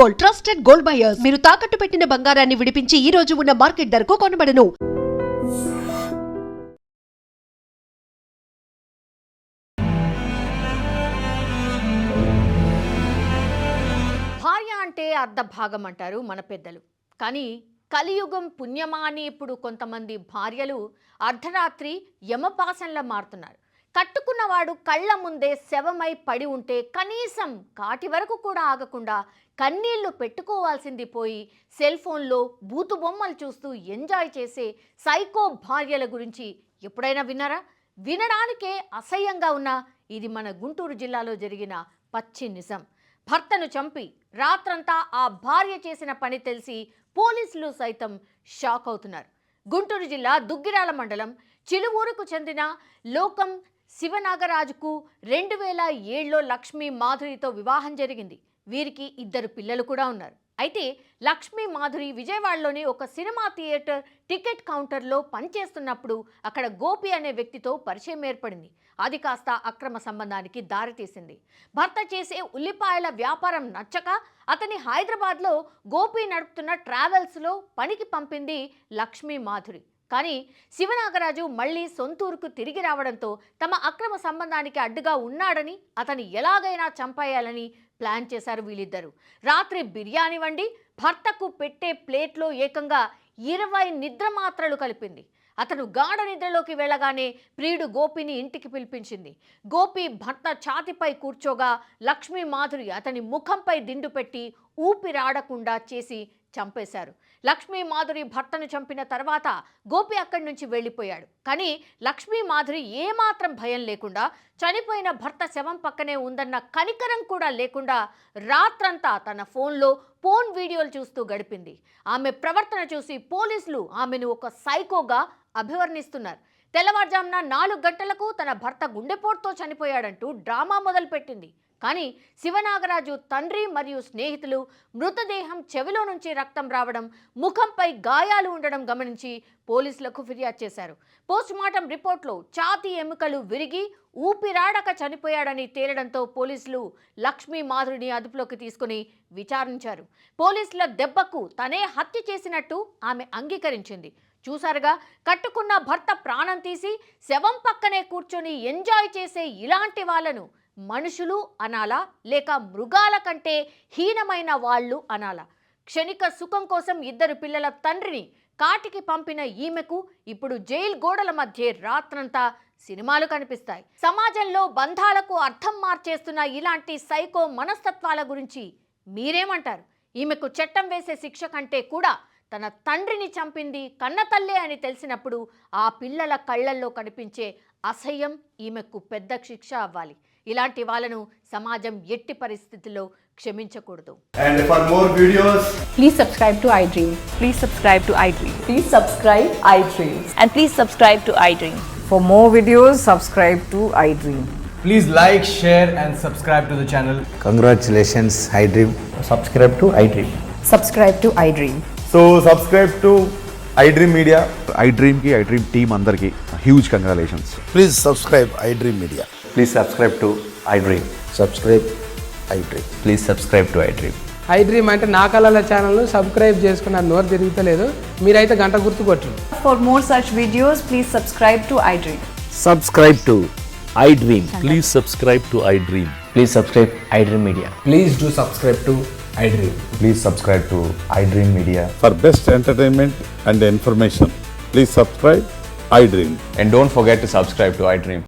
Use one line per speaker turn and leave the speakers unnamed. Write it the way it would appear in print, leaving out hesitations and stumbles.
Gold, trusted gold buyers. మీరు తాకట్టు పెట్టిన బంగారాన్ని విడిపించి ఈ రోజు ఉన్న మార్కెట్ ధరకు కొనబడను.
భార్య అంటే అర్ధభాగం అంటారు మన పెద్దలు. కానీ కలియుగం పుణ్యమా అని ఇప్పుడు కొంతమంది భార్యలు అర్ధరాత్రి యమపాసంలా మారుతున్నారు. కట్టుకున్నవాడు కళ్ళ ముందే శవమై పడి ఉంటే కనీసం కాటి వరకు కూడా ఆగకుండా కన్నీళ్లు పెట్టుకోవాల్సింది పోయి సెల్ ఫోన్లో బూతు బొమ్మలు చూస్తూ ఎంజాయ్ చేసే సైకో భార్యల గురించి ఎప్పుడైనా విన్నారా? వినడానికే అసహ్యంగా ఉన్న ఇది మన గుంటూరు జిల్లాలో జరిగిన పచ్చి నిజం. భర్తను చంపి రాత్రంతా ఆ భార్య చేసిన పని తెలిసి పోలీసులు సైతం షాక్ అవుతున్నారు. గుంటూరు జిల్లా దుగ్గిరాల మండలం చిలువూరుకు చెందిన లోకం శివనాగరాజుకు 2007లో లక్ష్మీ మాధురితో వివాహం జరిగింది. వీరికి 2 పిల్లలు కూడా ఉన్నారు. అయితే లక్ష్మీ మాధురి విజయవాడలోని ఒక సినిమా థియేటర్ టికెట్ కౌంటర్లో పనిచేస్తున్నప్పుడు అక్కడ గోపి అనే వ్యక్తితో పరిచయం ఏర్పడింది. అది కాస్త అక్రమ సంబంధానికి దారితీసింది. భర్త చేసే ఉల్లిపాయల వ్యాపారం నచ్చక అతని హైదరాబాద్లో గోపి నడుపుతున్న ట్రావెల్స్లో పనికి పంపింది లక్ష్మీ మాధురి. కానీ శివనాగరాజు మళ్లీ సొంతూరుకు తిరిగి రావడంతో తమ అక్రమ సంబంధానికి అడ్డుగా ఉన్నాడని అతన్ని ఎలాగైనా చంపేయాలని ప్లాన్ చేశారు వీళ్ళిద్దరూ. రాత్రి బిర్యానీ వండి భర్తకు పెట్టే ప్లేట్లో ఏకంగా 20 నిద్ర మాత్రలు కలిపింది. అతను గాఢ నిద్రలోకి వెళ్ళగానే ప్రియుడు గోపిని ఇంటికి పిలిపించింది. గోపి భర్త ఛాతిపై కూర్చోగా లక్ష్మీ మాధురి అతని ముఖంపై దిండు పెట్టి ఊపిరాడకుండా చేసి చంపేశారు. లక్ష్మీ మాధురి భర్తను చంపిన తర్వాత గోపి అక్కడి నుంచి వెళ్ళిపోయాడు. కానీ లక్ష్మీ మాధురి ఏమాత్రం భయం లేకుండా చనిపోయిన భర్త శవం పక్కనే ఉందన్న కనికరం కూడా లేకుండా రాత్రంతా తన ఫోన్లో పోర్న్ వీడియోలు చూస్తూ గడిపింది. ఆమె ప్రవర్తన చూసి పోలీసులు ఆమెను ఒక సైకోగా అభివర్ణిస్తున్నారు. తెల్లవారుజామున 4 గంటలకు తన భర్త గుండెపోటుతో చనిపోయాడంటూ డ్రామా మొదలుపెట్టింది. కానీ శివనాగరాజు తండ్రి మరియు స్నేహితులు మృతదేహం చెవిలో నుంచి రక్తం రావడం, ముఖంపై గాయాలు ఉండడం గమనించి పోలీసులకు ఫిర్యాదు చేశారు. పోస్టుమార్టం రిపోర్ట్లో ఛాతీ ఎముకలు విరిగి ఊపిరాడక చనిపోయాడని తేలడంతో పోలీసులు లక్ష్మీ మాధురిని అదుపులోకి తీసుకుని విచారించారు. పోలీసుల దెబ్బకు తనే హత్య చేసినట్టు ఆమె అంగీకరించింది. చూసారుగా, కట్టుకున్న భర్త ప్రాణం తీసి శవం పక్కనే కూర్చొని ఎంజాయ్ చేసే ఇలాంటి వాళ్ళను మనుషులు అనాలా లేక మృగాల కంటే హీనమైన వాళ్ళు అనాలా? క్షణిక సుఖం కోసం 2 పిల్లల తండ్రిని కాటికి పంపిన ఈమెకు ఇప్పుడు జైలు గోడల మధ్య రాత్రంతా సినిమాలు కనిపిస్తాయి. సమాజంలో బంధాలకు అర్థం మార్చేస్తున్న ఇలాంటి సైకో మనస్తత్వాల గురించి మీరేమంటారు? ఈమెకు చట్టం వేసే శిక్ష కంటే కూడా తన తండ్రిని చంపింది కన్నతల్లే అని తెలిసినప్పుడు ఆ పిల్లల కళ్ళల్లో కనిపించే అసహ్యం ఈమెకు పెద్ద శిక్ష అవ్వాలి. ఇలాంటి వాళ్ళను సమాజం ఎట్టి పరిస్థితుల్లో క్షమించకూడదు.
And for more videos,
please subscribe to iDream.
Please subscribe to iDream.
Please subscribe iDream.
And please subscribe to iDream.
For more videos, subscribe to iDream.
please like, share and subscribe to the channel.
Congratulations, iDream.
Subscribe to iDream.
Subscribe to iDream.
So subscribe to iDream Media.
iDream ki iDream team andarki huge congratulations.
Please subscribe iDream Media.
Please subscribe to iDream.
Subscribe iDream.
Please subscribe to iDream.
iDream అంటే నా కళల ఛానల్ను subscribe చేసుకున్న నోరు తిరుగుతలేదు. మీరైతే గంట గుర్తు కొట్టండి.
For more such videos, please subscribe to iDream.
Subscribe to iDream.
Please subscribe to iDream.
Please subscribe iDream Media.
Please do subscribe to iDream.
Please subscribe to iDream Media.
For best entertainment and information, please subscribe iDream.
And don't forget to subscribe to iDream.